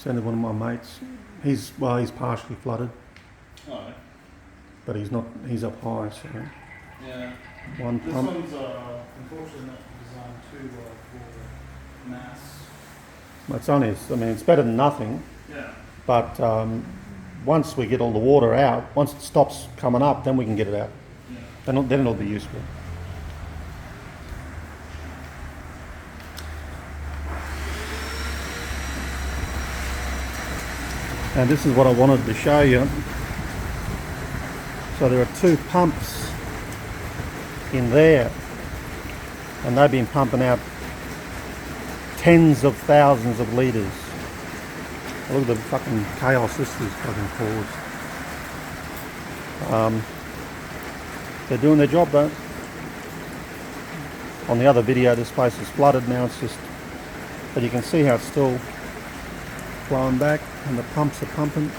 Sent one of my mates. He's partially flooded, Oh, but he's not. He's up high, so yeah. one This pump. one's unfortunately not designed too well for mass. It's only. I mean, it's better than nothing. Yeah. But once we get all the water out, once it stops coming up, then we can get it out. Yeah. Then it'll be useful. And this is what I wanted to show you. So there are two pumps in there, and they've been pumping out tens of thousands of litres. Look at the fucking chaos this has fucking caused. They're doing their job though. On the other video, this place is flooded now. It's just, but you can see how it's still flowing back, and the pumps are pumping.